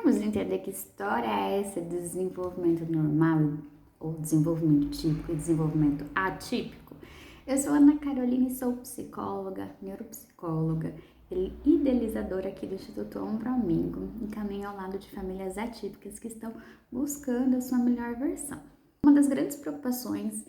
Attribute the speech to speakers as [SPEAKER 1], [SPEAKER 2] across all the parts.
[SPEAKER 1] Vamos entender que história é essa de desenvolvimento normal, ou desenvolvimento típico e desenvolvimento atípico? Eu sou Ana Carolina e sou psicóloga, neuropsicóloga, idealizadora aqui do Instituto Ombro Amigo, e caminho ao lado de famílias atípicas que estão buscando a sua melhor versão. Uma das grandes preocupações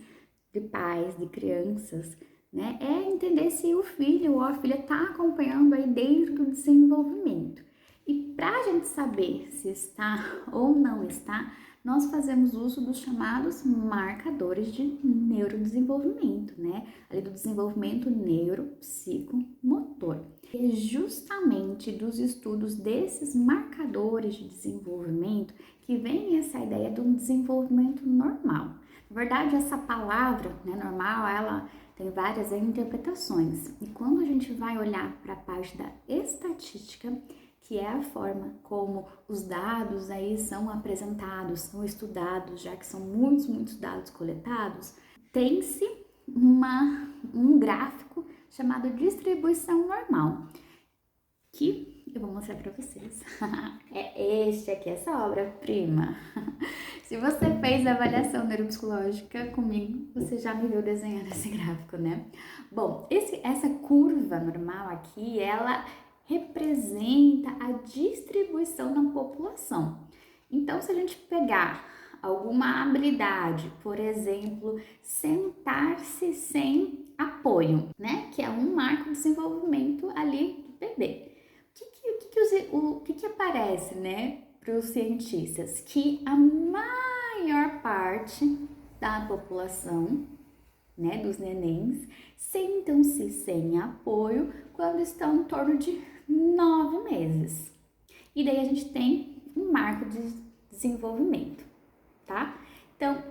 [SPEAKER 1] de pais, de crianças, né, é entender se o filho ou a filha está acompanhando aí dentro do desenvolvimento. E para a gente saber se está ou não está, nós fazemos uso dos chamados marcadores de neurodesenvolvimento, né? Ali do desenvolvimento neuropsicomotor. E é justamente dos estudos desses marcadores de desenvolvimento que vem essa ideia de um desenvolvimento normal. Na verdade, essa palavra, né, normal, ela tem várias interpretações. E quando a gente vai olhar para a parte da estatística, que é a forma como os dados aí são apresentados, são estudados, já que são muitos dados coletados, tem-se um gráfico chamado distribuição normal, que eu vou mostrar para vocês. É este aqui, essa obra-prima. Se você fez a avaliação neuropsicológica comigo, você já me viu desenhando esse gráfico, né? Bom, essa curva normal aqui, ela representa a distribuição na população. Então, se a gente pegar alguma habilidade, por exemplo, sentar-se sem apoio, né? Que é um marco de desenvolvimento ali do bebê. O que aparece, né, para os cientistas? Que a maior parte da população, né, dos nenéns, sentam-se sem apoio quando estão em torno de 9 meses. E daí a gente tem um marco de desenvolvimento, tá? Então,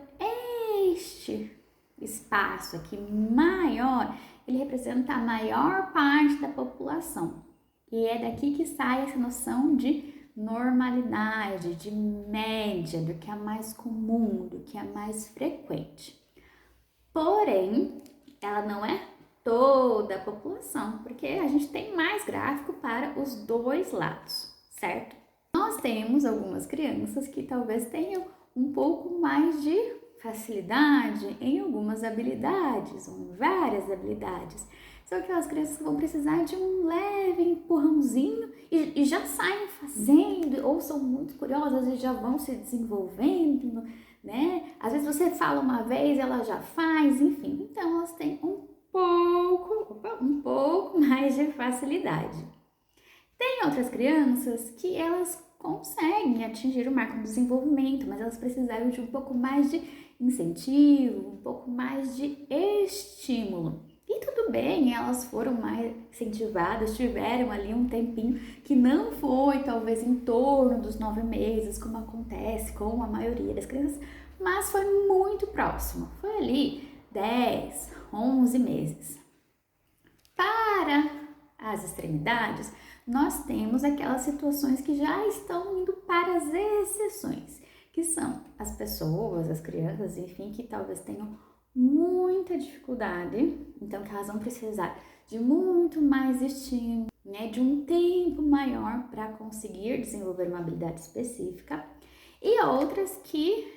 [SPEAKER 1] este espaço aqui maior, ele representa a maior parte da população. E é daqui que sai essa noção de normalidade, de média, do que é mais comum, do que é mais frequente. Porém, ela não é toda a população, porque a gente tem mais gráfico para os dois lados, certo? Nós temos algumas crianças que talvez tenham um pouco mais de facilidade em algumas habilidades, ou em várias habilidades. São aquelas crianças que vão precisar de um leve empurrãozinho e já saem fazendo, ou são muito curiosas e já vão se desenvolvendo, né? Às vezes você fala uma vez, ela já faz, enfim. Então, elas têm um pouco mais de facilidade. Tem outras crianças que elas conseguem atingir o marco do desenvolvimento, mas elas precisaram de um pouco mais de incentivo, um pouco mais de estímulo. E tudo bem, elas foram mais incentivadas, tiveram ali um tempinho que não foi talvez em torno dos 9 meses, como acontece com a maioria das crianças, mas foi muito próximo, foi ali 10, 11 meses. Para as extremidades, nós temos aquelas situações que já estão indo para as exceções, que são as pessoas, as crianças, enfim, que talvez tenham muita dificuldade, então que elas vão precisar de muito mais estímulo, né, de um tempo maior para conseguir desenvolver uma habilidade específica, e outras que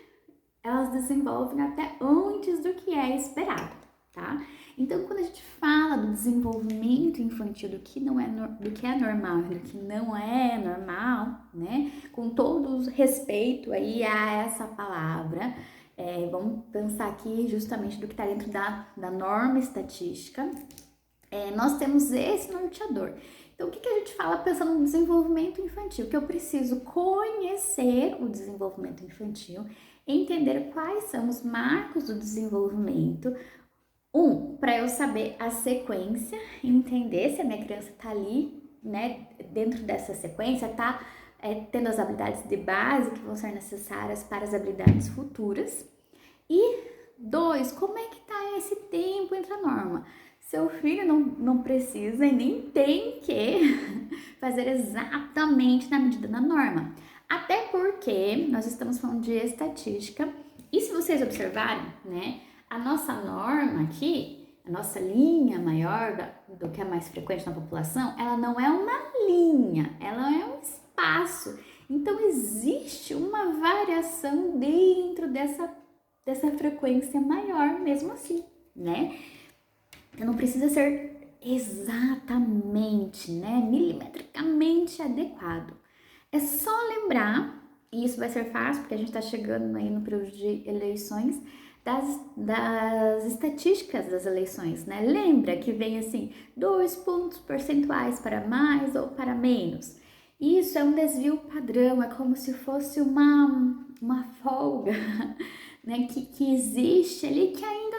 [SPEAKER 1] elas desenvolvem até antes do que é esperado, tá? Então, quando a gente fala do desenvolvimento infantil, do que é normal e do que não é normal, né? Com todo respeito aí a essa palavra, vamos pensar aqui justamente do que está dentro da norma estatística. Nós temos esse norteador. Então, o que a gente fala pensando no desenvolvimento infantil? Que eu preciso conhecer o desenvolvimento infantil, entender quais são os marcos do desenvolvimento, para eu saber a sequência, entender se a minha criança está ali, né, dentro dessa sequência, está tendo as habilidades de base que vão ser necessárias para as habilidades futuras. E 2, como é que está esse tempo entre a norma? Seu filho não precisa e nem tem que fazer exatamente na medida da norma. Até porque nós estamos falando de estatística. E se vocês observarem, né, a nossa norma aqui, a nossa linha maior do que é mais frequente na população, ela não é uma linha, ela é um espaço. Então, existe uma variação dentro dessa frequência maior mesmo assim, né? Então, não precisa ser exatamente, né, milimetricamente adequado. É só lembrar, e isso vai ser fácil, porque a gente está chegando aí no período de eleições, das estatísticas das eleições, né? Lembra que vem assim, 2 pontos percentuais para mais ou para menos. Isso é um desvio padrão, é como se fosse uma folga, né? Que existe ali, que ainda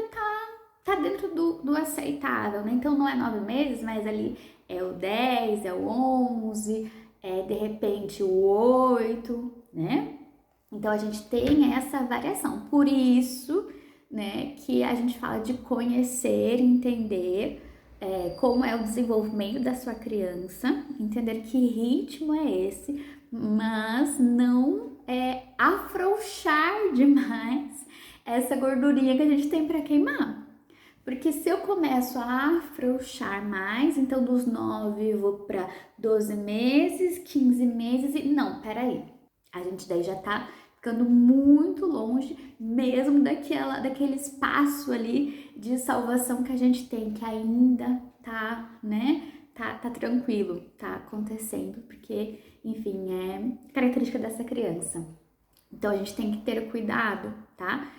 [SPEAKER 1] tá dentro do aceitável, né? Então não é 9 meses, mas ali é o 10, é o 11, é de repente o 8, né? Então a gente tem essa variação. Por isso, né, que a gente fala de conhecer, entender como é o desenvolvimento da sua criança, entender que ritmo é esse, mas não afrouxar demais essa gordurinha que a gente tem para queimar. Porque se eu começo a afrouxar mais, então dos 9 eu vou para 12 meses, 15 meses e não, peraí. A gente daí já tá ficando muito longe mesmo daquele espaço ali de salvação que a gente tem, que ainda tá, né? Tá tranquilo, tá acontecendo, porque, enfim, é característica dessa criança. Então a gente tem que ter cuidado, tá?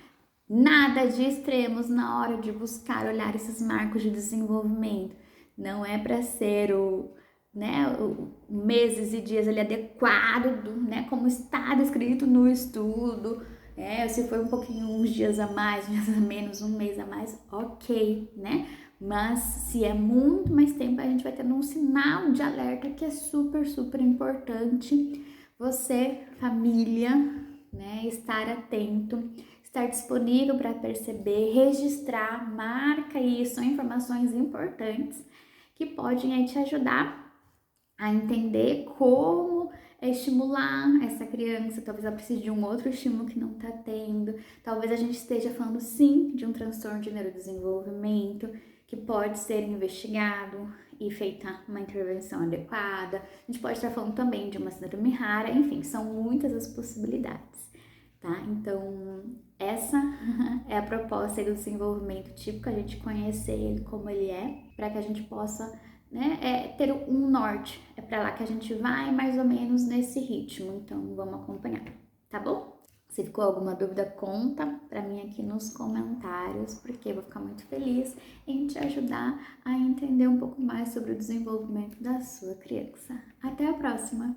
[SPEAKER 1] Nada de extremos na hora de buscar olhar esses marcos de desenvolvimento. Não é para ser o meses e dias ali adequado, né, como está descrito no estudo. Se for um pouquinho, uns dias a mais, uns dias a menos, um mês a mais, ok, né? Mas se é muito mais tempo, a gente vai tendo um sinal de alerta que é super, super importante você, família, né, estar atento, estar disponível para perceber, registrar, marca isso, são informações importantes que podem aí te ajudar a entender como estimular essa criança. Talvez ela precise de um outro estímulo que não está tendo. Talvez a gente esteja falando sim de um transtorno de neurodesenvolvimento que pode ser investigado e feita uma intervenção adequada. A gente pode estar falando também de uma síndrome rara, enfim, são muitas as possibilidades, tá? Então, essa é a proposta do desenvolvimento típico, a gente conhecer ele como ele é, para que a gente possa, né, ter um norte. É para lá que a gente vai, mais ou menos nesse ritmo. Então, vamos acompanhar, tá bom? Se ficou alguma dúvida, conta para mim aqui nos comentários, porque eu vou ficar muito feliz em te ajudar a entender um pouco mais sobre o desenvolvimento da sua criança. Até a próxima!